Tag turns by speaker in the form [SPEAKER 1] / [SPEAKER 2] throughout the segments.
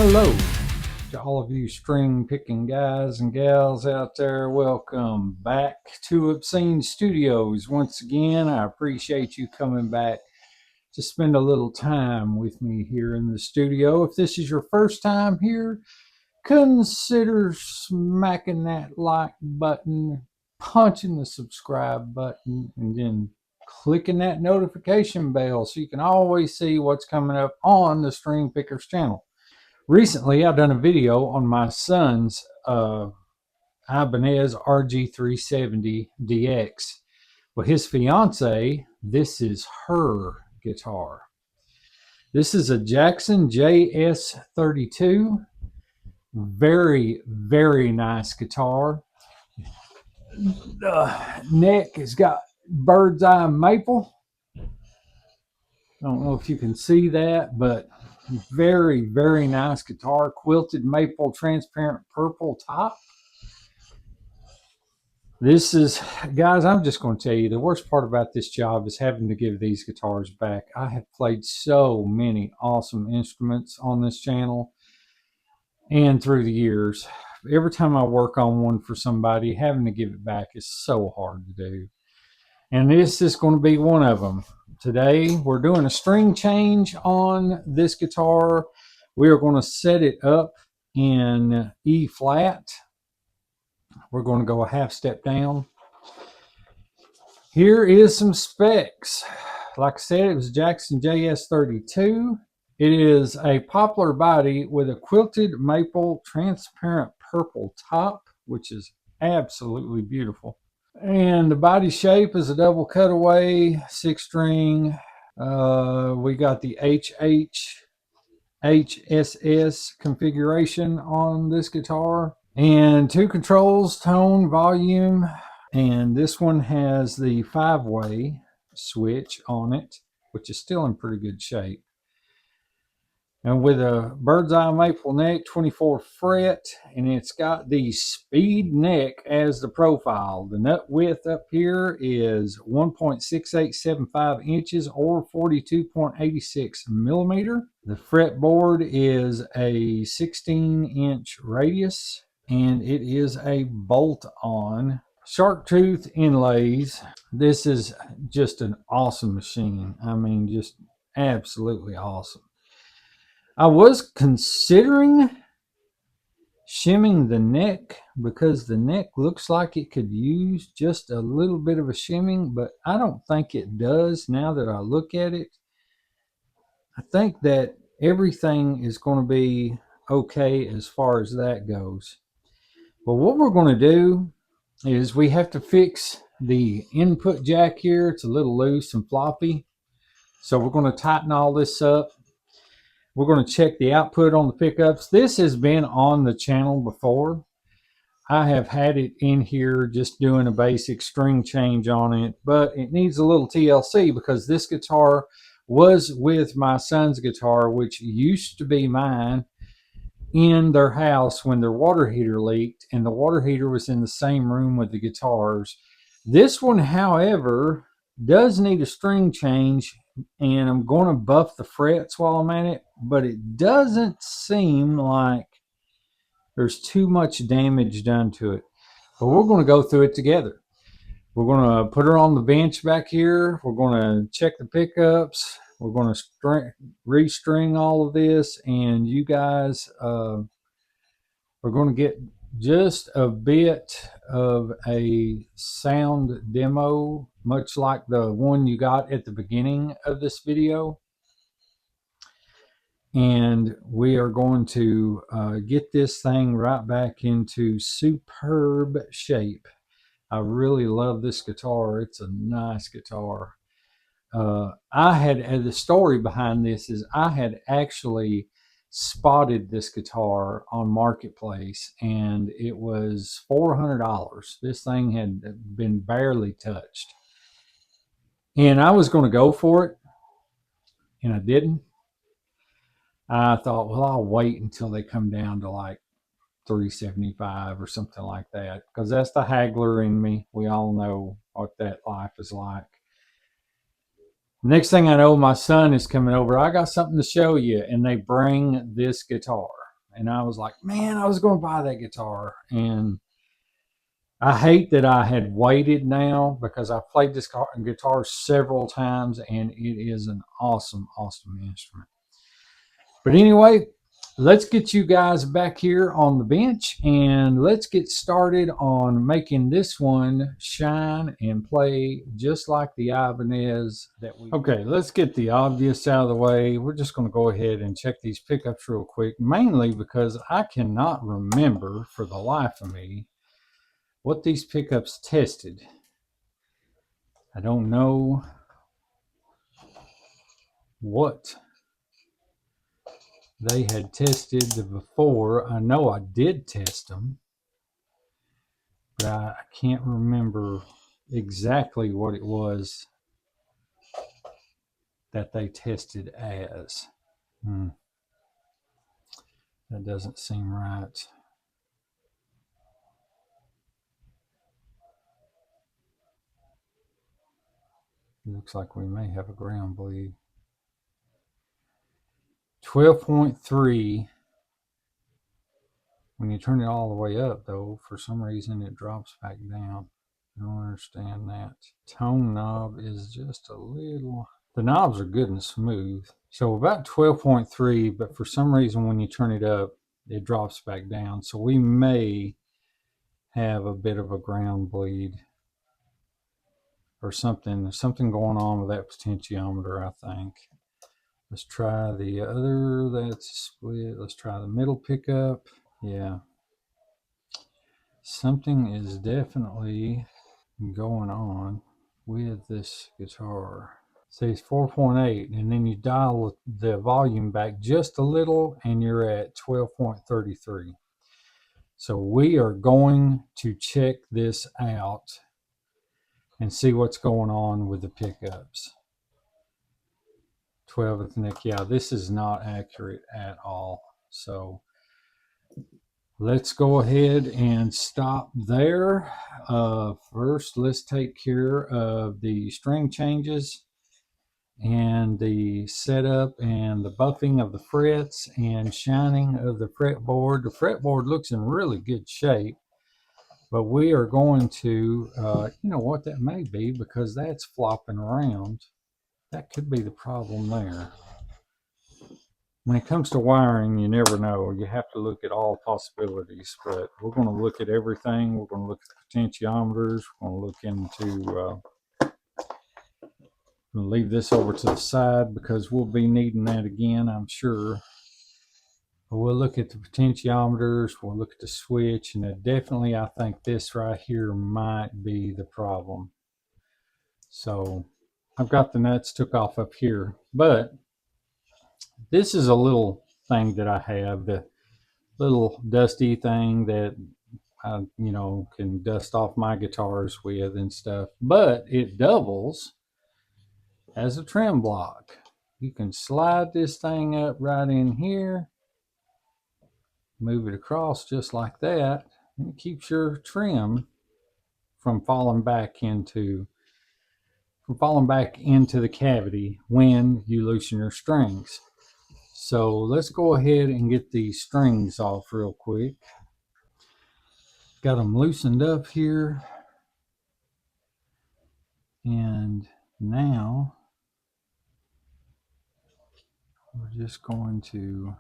[SPEAKER 1] Hello to all of you string picking guys and gals out there. Welcome back to Obscene Studios. Once again, I appreciate you coming back to spend a little time with me here in the studio. If this is your first time here, consider smacking that like button, punching the subscribe button, and then clicking that notification bell so you can always see what's coming up on the String Pickers channel. Recently, I've done a video on my son's Ibanez RG370 DX. Well, his fiance, this is her guitar. This is a Jackson JS32. Very, very nice guitar. The neck has got bird's eye maple. I don't know if you can see that, but very, very nice guitar. Quilted maple transparent purple top. This is, guys, I'm just going to tell you, the worst part about this job is having to give these guitars back. I have played so many awesome instruments on this channel and through the years. Every time I work on one for somebody, having to give it back is so hard to do. And this is going to be one of them. Today, we're doing a string change on this guitar. We are going to set it up in E flat. We're going to go a half step down. Here is some specs. Like I said, it was Jackson JS32. It is a poplar body with a quilted maple transparent purple top, which is absolutely beautiful. And the body shape is a double cutaway 6-string. We got the HSS configuration on this guitar, and 2 controls: tone, volume, and this one has the 5-way switch on it, which is still in pretty good shape. And with a bird's eye maple neck, 24 fret, and it's got the speed neck as the profile. The nut width up here is 1.6875 inches or 42.86 millimeter. The fretboard is a 16-inch radius, and it is a bolt-on. Shark tooth inlays. This is just an awesome machine. I mean, just absolutely awesome. I was considering shimming the neck because the neck looks like it could use just a little bit of a shimming, but I don't think it does now that I look at it. I think that everything is going to be okay as far as that goes. But what we're going to do is we have to fix the input jack here. It's a little loose and floppy. So we're going to tighten all this up. We're going to check the output on the pickups. This has been on the channel before. I have had it in here just doing a basic string change on it, but it needs a little TLC because this guitar was with my son's guitar, which used to be mine, in their house when their water heater leaked, and the water heater was in the same room with the guitars. This one, however, does need a string change, and I'm going to buff the frets while I'm at it, but it doesn't seem like there's too much damage done to it. But we're going to go through it together. We're going to put her on the bench back here. We're going to check the pickups. We're going to restring all of this, and you guys are going to get just a bit of a sound demo, much like the one you got at the beginning of this video. And we are going to get this thing right back into superb shape. I really love this guitar. It's a nice guitar. The story behind this is I had actually spotted this guitar on Marketplace, and it was $400. This thing had been barely touched, and I was going to go for it, and I didn't. I thought, well, I'll wait until they come down to like $375 or something like that, because that's the haggler in me. We all know what that life is like. Next thing I know, my son is coming over. I got something to show you, and they bring this guitar. And I was like, man, I was going to buy that guitar. And I hate that I had waited now, because I've played this guitar several times and it is an awesome, awesome instrument. But anyway, let's get you guys back here on the bench and let's get started on making this one shine and play just like the Ibanez that we... Okay, let's get the obvious out of the way. We're just going to go ahead and check these pickups real quick, mainly because I cannot remember for the life of me what these pickups tested. I don't know what they had tested before. I know I did test them, but I can't remember exactly what it was that they tested as. That doesn't seem right. It looks like we may have a ground bleed. 12.3. When you turn it all the way up, though, for some reason it drops back down. I don't understand that. Tone knob is just a little... The knobs are good and smooth. So about 12.3, but for some reason when you turn it up, it drops back down. So we may have a bit of a ground bleed or something going on with that potentiometer, I think. Let's try the other that's split. Let's try the middle pickup. Yeah. Something is definitely going on with this guitar. Says 4.8, and then you dial the volume back just a little and you're at 12.33. So we are going to check this out and see what's going on with the pickups. 12 at the neck. Yeah, this is not accurate at all. So let's go ahead and stop there. First, let's take care of the string changes and the setup and the buffing of the frets and shining of the fretboard. The fretboard looks in really good shape, but we are going to, you know what, that may be because that's flopping around. That could be the problem there. When it comes to wiring, you never know. You have to look at all possibilities, but we're going to look at everything. We're going to look at the potentiometers. We're going to look into... We'll leave this over to the side because we'll be needing that again, I'm sure. But we'll look at the potentiometers, we'll look at the switch, and definitely I think this right here might be the problem. So I've got the nuts took off up here, but this is a little thing that I have, the little dusty thing that I, you know, can dust off my guitars with and stuff, but it doubles as a trim block. You can slide this thing up right in here, move it across just like that, and it keeps your trim from falling back into the cavity when you loosen your strings. So let's go ahead and get these strings off real quick. Got them loosened up here, and now we're just going to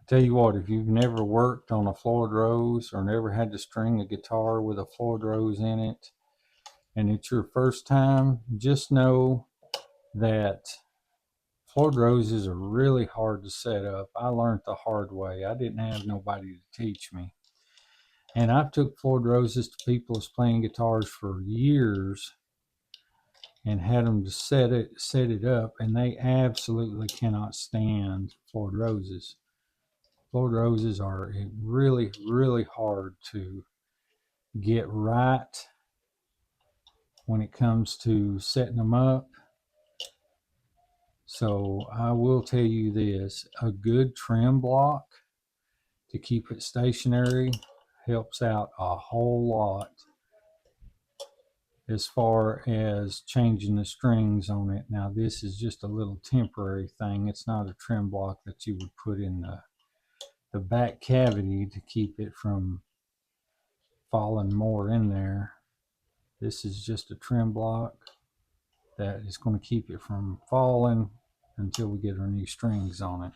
[SPEAKER 1] tell you what, if you've never worked on a Floyd Rose or never had to string a guitar with a Floyd Rose in it, and it's your first time, just know that Floyd Roses are really hard to set up. I learned the hard way. I didn't have nobody to teach me. And I've took Floyd Roses to people who's playing guitars for years and had them to set it up, and they absolutely cannot stand Floyd Roses. Floyd Roses are really, really hard to get right when it comes to setting them up. So I will tell you this, a good trim block to keep it stationary. Helps out a whole lot as far as changing the strings on it. Now this is just a little temporary thing. It's not a trem block that you would put in the back cavity to keep it from falling more in there. This is just a trem block that is going to keep it from falling until we get our new strings on it.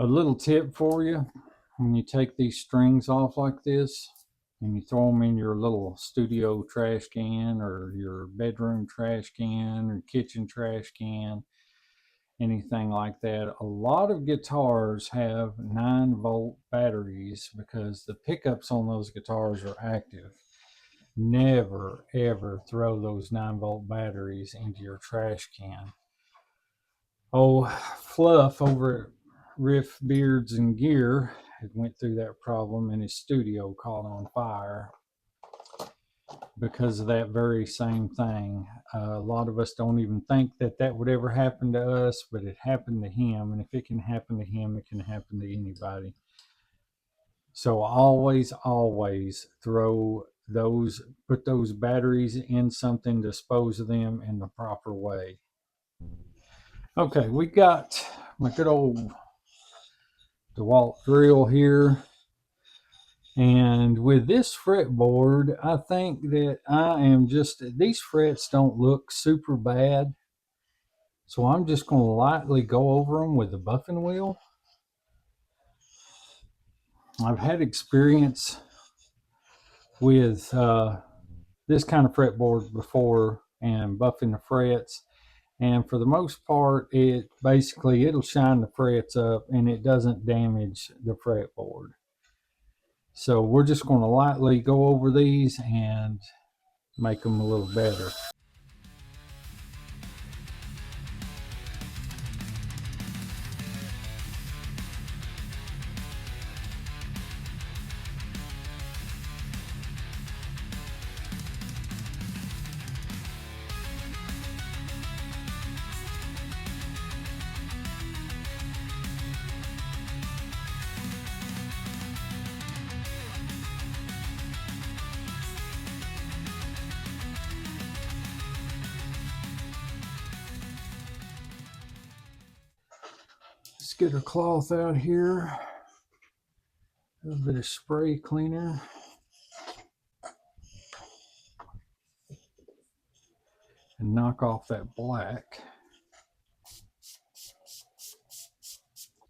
[SPEAKER 1] A little tip for you: when you take these strings off like this and you throw them in your little studio trash can or your bedroom trash can or kitchen trash can, anything like that, a lot of guitars have 9-volt batteries because the pickups on those guitars are active. Never ever throw those 9-volt batteries into your trash can. Oh, Fluff over at Riff Beards and Gear had went through that problem, and his studio caught on fire because of that very same thing. A lot of us don't even think that that would ever happen to us, but it happened to him, and if it can happen to him, it can happen to anybody. So always throw those, put those batteries in something, dispose of them in the proper way. Okay, we got my good old DeWalt drill here, and with this fretboard, I think that I am just, these frets don't look super bad, so I'm just going to lightly go over them with the buffing wheel. I've had experience with this kind of fretboard before and buffing the frets, and for the most part it basically, it'll shine the frets up and it doesn't damage the fretboard. So we're just going to lightly go over these and make them a little better. Let's get our cloth out here, a little bit of spray cleaner, and knock off that black,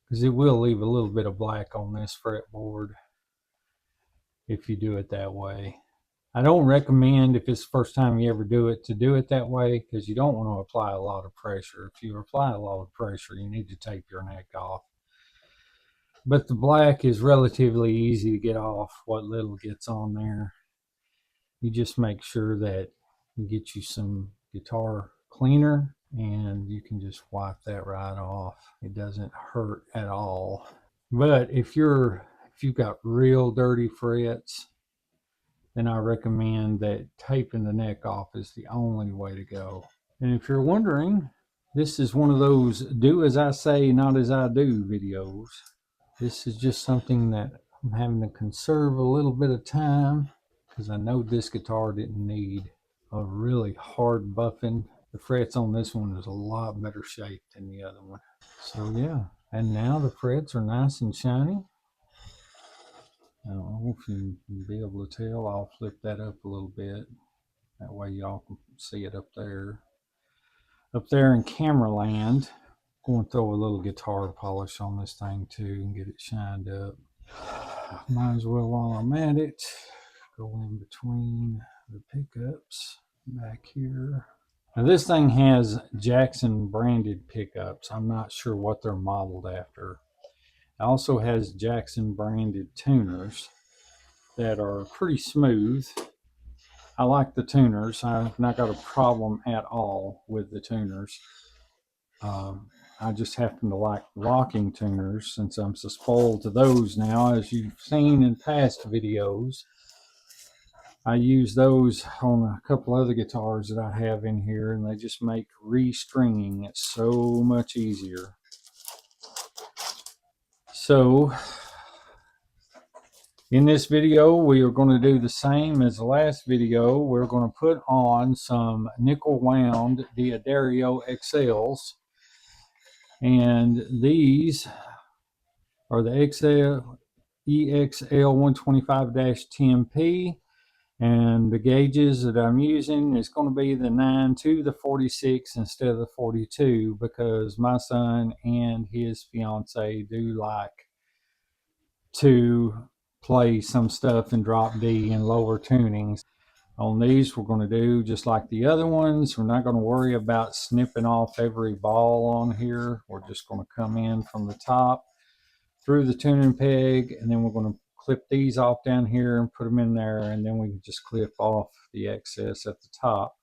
[SPEAKER 1] because it will leave a little bit of black on this fretboard if you do it that way. I don't recommend, if it's the first time you ever do it, to do it that way, because you don't want to apply a lot of pressure. If you apply a lot of pressure, you need to tape your neck off. But the black is relatively easy to get off what little gets on there. You just make sure that you get you some guitar cleaner and you can just wipe that right off. It doesn't hurt at all. But if you've got real dirty frets, then I recommend that taping the neck off is the only way to go. And if you're wondering, this is one of those do as I say, not as I do videos. This is just something that I'm having to conserve a little bit of time, because I know this guitar didn't need a really hard buffing. The frets on this one is a lot better shape than the other one. So yeah, and now the frets are nice and shiny. I don't know if you can be able to tell. I'll flip that up a little bit. That way y'all can see it up there. Up there in camera land, I'm going to throw a little guitar polish on this thing too and get it shined up. Might as well, while I'm at it, go in between the pickups back here. Now this thing has Jackson branded pickups. I'm not sure what they're modeled after. It also has Jackson branded tuners that are pretty smooth. I like the tuners. I've not got a problem at all with the tuners. I just happen to like locking tuners since I'm so spoiled to those now. As you've seen in past videos, I use those on a couple other guitars that I have in here, and they just make restringing it so much easier. So in this video, we are going to do the same as the last video. We're going to put on some nickel wound Diagnose XLs, and these are the EXL 125-10P, and the gauges that I'm using is going to be the 9 to the 46 instead of the 42, because my son and his fiance do like to play some stuff in drop D and lower tunings. On these, we're going to do just like the other ones. We're not going to worry about snipping off every ball on here. We're just going to come in from the top through the tuning peg, and then we're going to clip these off down here and put them in there, and then we can just clip off the excess at the top.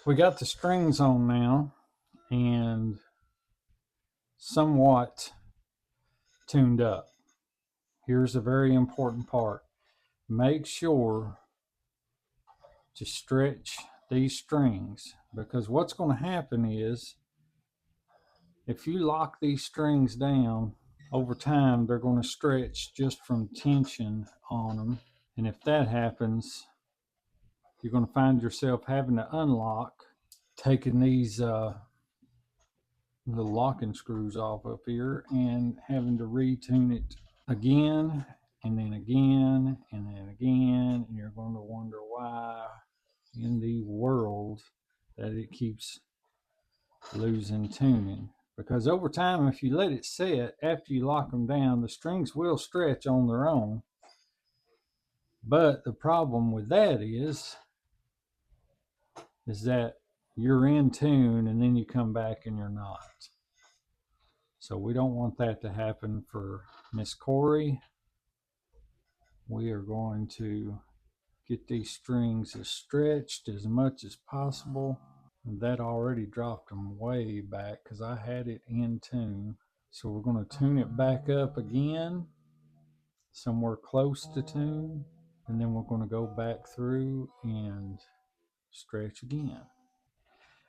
[SPEAKER 1] We got the strings on now and somewhat tuned up. Here's a very important part. Make sure to stretch these strings, because what's going to happen is if you lock these strings down over time, they're going to stretch just from tension on them. And if that happens, you're going to find yourself having to unlock, taking these the locking screws off up here and having to retune it again and then again and then again, and you're going to wonder why in the world that it keeps losing tuning. Because over time, if you let it set after you lock them down, the strings will stretch on their own. But the problem with that is that you're in tune and then you come back and you're not. So we don't want that to happen for Miss Corey. We are going to get these strings as stretched as much as possible. And that already dropped them way back because I had it in tune. So we're going to tune it back up again, somewhere close to tune. And then we're going to go back through and stretch again.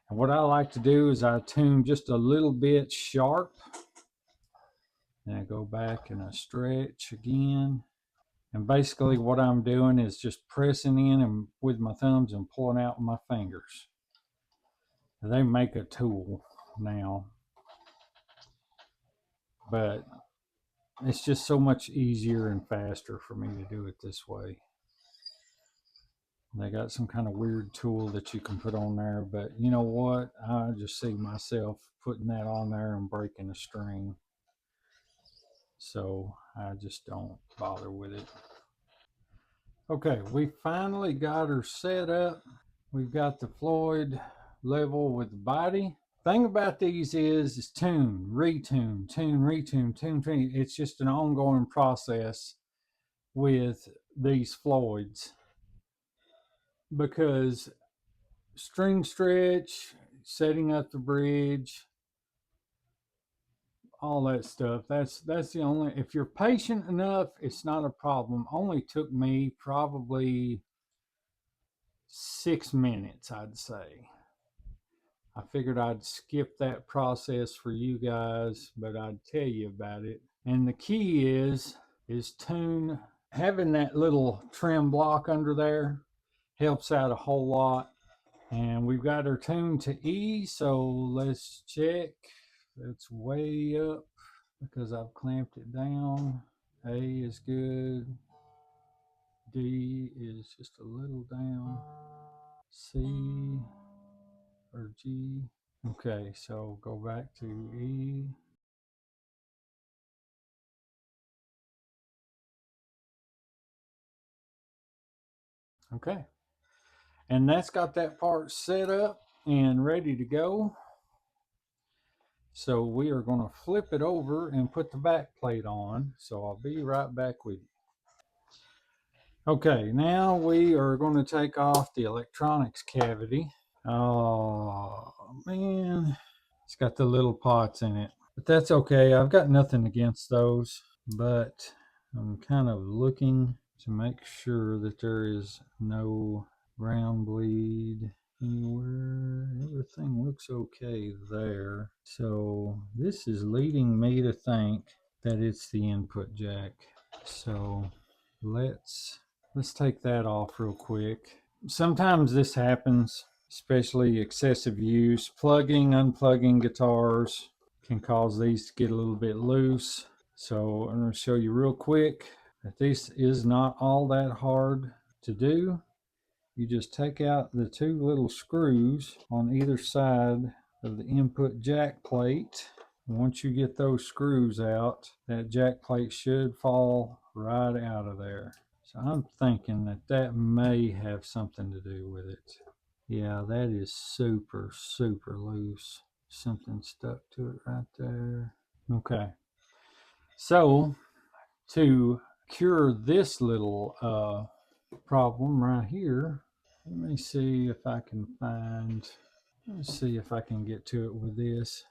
[SPEAKER 1] And what I like to do is I tune just a little bit sharp. And I go back and I stretch again. And basically what I'm doing is just pressing in and with my thumbs and pulling out with my fingers. They make a tool now, but it's just so much easier and faster for me to do it this way. They got some kind of weird tool that you can put on there, but you know what? I just see myself putting that on there and breaking a string. So I just don't bother with it. Okay, we finally got her set up. We've got the Floyd level with the body. Thing about these is tune, retune, tune, retune, tune, tune. It's just an ongoing process with these Floyds, because string stretch, setting up the bridge, all that stuff, that's the only, if you're patient enough, it's not a problem. Only took me probably 6 minutes, I'd say. I figured I'd skip that process for you guys, but I'd tell you about it. And the key is tune. Having that little trim block under there helps out a whole lot. And we've got her tuned to E, so let's check. It's way up because I've clamped it down. A is good. D is just a little down. C or G. Okay, so go back to E. Okay. And that's got that part set up and ready to go. So we are going to flip it over and put the back plate on. So I'll be right back with you. Okay, now we are going to take off the electronics cavity. Oh man, it's got the little pots in it, but that's okay. I've got nothing against those, but I'm kind of looking to make sure that there is no ground bleed anywhere. Everything looks okay there. So this is leading me to think that it's the input jack. So let's take that off real quick. Sometimes this happens, especially excessive use. Plugging, unplugging guitars can cause these to get a little bit loose. So I'm going to show you real quick that this is not all that hard to do. You just take out the two little screws on either side of the input jack plate. Once you get those screws out, that jack plate should fall right out of there. So I'm thinking that that may have something to do with it. Yeah, that is super, super loose. Something stuck to it right there. Okay. So to cure this little problem right here, let me see if I can find, let's see if I can get to it with this.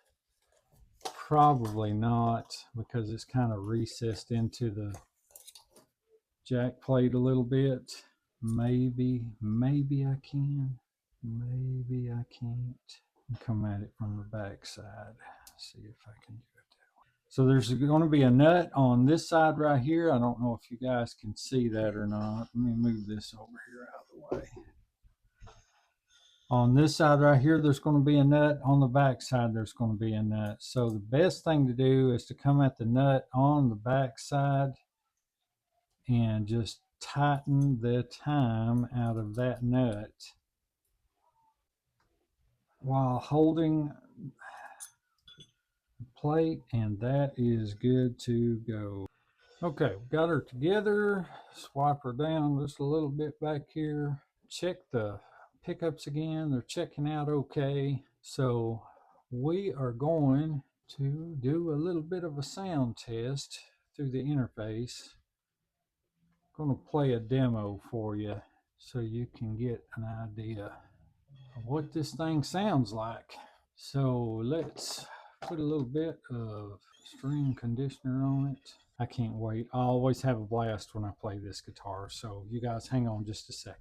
[SPEAKER 1] Probably not, because it's kind of recessed into the jack plate a little bit. Maybe I can. Maybe I can't. Come at it from the back side. See if I can do it that way. So there's going to be a nut on this side right here. I don't know if you guys can see that or not. Let me move this over here out of the way. On this side right here, there's going to be a nut. On the back side, there's going to be a nut. So the best thing to do is to come at the nut on the back side and just tighten the time out of that nut while holding the plate, and that is good to go. Okay, we got her together. Swipe her down just a little bit back here. Check the pickups again. They're checking out okay. So we are going to do a little bit of a sound test through the interface. I'm going to play a demo for you so you can get an idea of what this thing sounds like. So let's put a little bit of string conditioner on it. I can't wait. I always have a blast when I play this guitar. So you guys hang on just a second.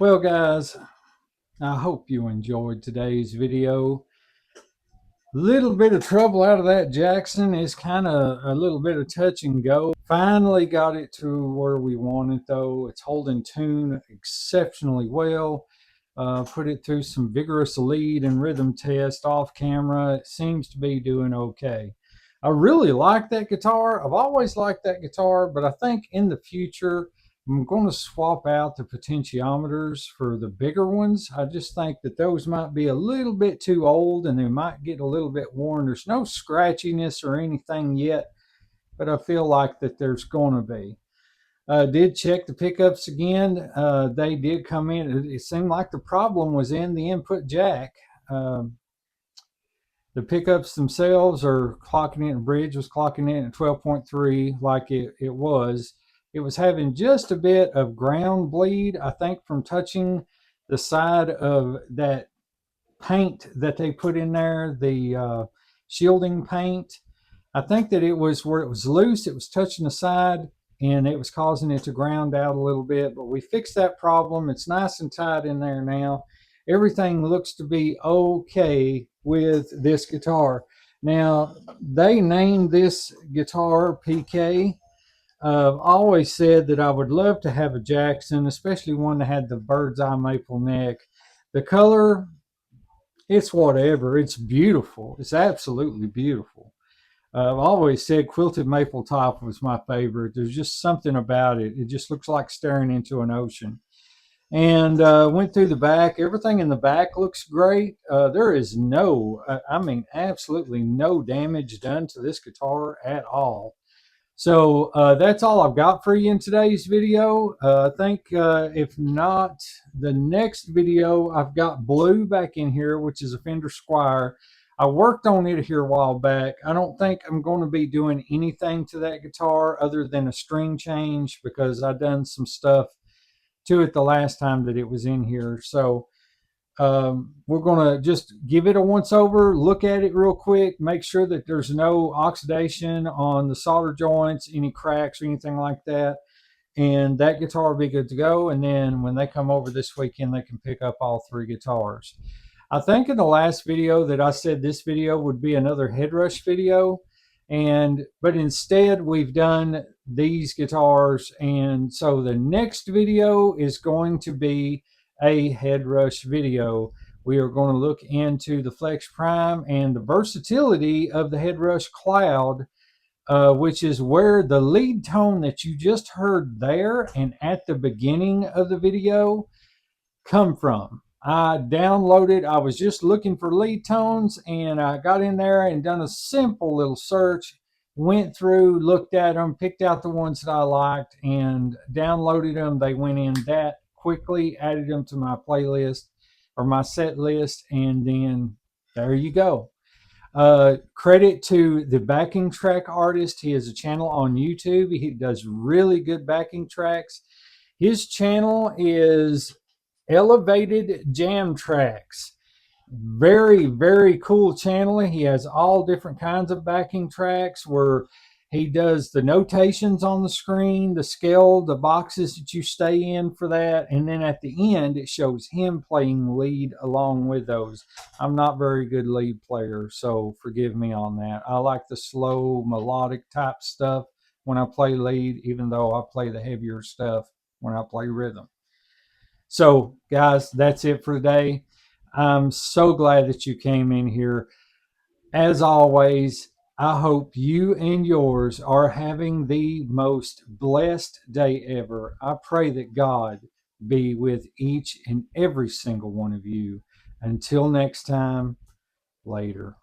[SPEAKER 1] Well, guys, I hope you enjoyed today's video. Little bit of trouble out of that Jackson. Is kind of a little bit of touch and go. Finally got it to where we want it, though. It's holding tune exceptionally well. Put it through some vigorous lead and rhythm test off camera. It seems to be doing okay. I really like that guitar. I've always liked that guitar, but I think in the future I'm going to swap out the potentiometers for the bigger ones. I just think that those might be a little bit too old and they might get a little bit worn. There's no scratchiness or anything yet, but I feel like that there's going to be. Did check the pickups again. They did come in. It seemed like the problem was in the input jack. The pickups themselves are clocking in. The bridge was clocking in at 12.3 like it was. It was having just a bit of ground bleed, I think, from touching the side of that paint that they put in there, the shielding paint. I think that it was where it was loose, it was touching the side, and it was causing it to ground out a little bit. But we fixed that problem. It's nice and tight in there now. Everything looks to be okay with this guitar. Now, they named this guitar PK. I've always said that I would love to have a Jackson, especially one that had the bird's eye maple neck. The color, it's whatever. It's beautiful. It's absolutely beautiful. I've always said quilted maple top was my favorite. There's just something about it. It just looks like staring into an ocean. And went through the back. Everything in the back looks great. There is absolutely no damage done to this guitar at all. So that's all I've got for you in today's video. I think if not, the next video, I've got Blue back in here, which is a Fender Squire. I worked on it here a while back. I don't think I'm going to be doing anything to that guitar other than a string change because I've done some stuff to it the last time that it was in here. So we're going to just give it a once over, look at it real quick, make sure that there's no oxidation on the solder joints, any cracks or anything like that. And that guitar will be good to go. And then when they come over this weekend, they can pick up all three guitars. I think in the last video that I said this video would be another headrush video, but instead we've done these guitars, and so the next video is going to be a headrush video. We are going to look into the Flex Prime and the versatility of the headrush Cloud, which is where the lead tone that you just heard there and at the beginning of the video come from. I was just looking for lead tones, and I got in there and done a simple little search, went through, looked at them, picked out the ones that I liked, and downloaded them. They went in that quickly, added them to my playlist or my set list, and then there you go. Credit to the backing track artist. He has a channel on YouTube. He does really good backing tracks. His channel is Elevated Jam Tracks. Very, very cool channel. He has all different kinds of backing tracks where he does the notations on the screen, the scale, the boxes that you stay in for that, and then at the end it shows him playing lead along with those. I'm not very good lead player, so forgive me on that. I like the slow melodic type stuff when I play lead, even though I play the heavier stuff when I play rhythm. So guys, that's it for today. I'm so glad that you came in here. As always, I hope you and yours are having the most blessed day ever. I pray that God be with each and every single one of you. Until next time, later.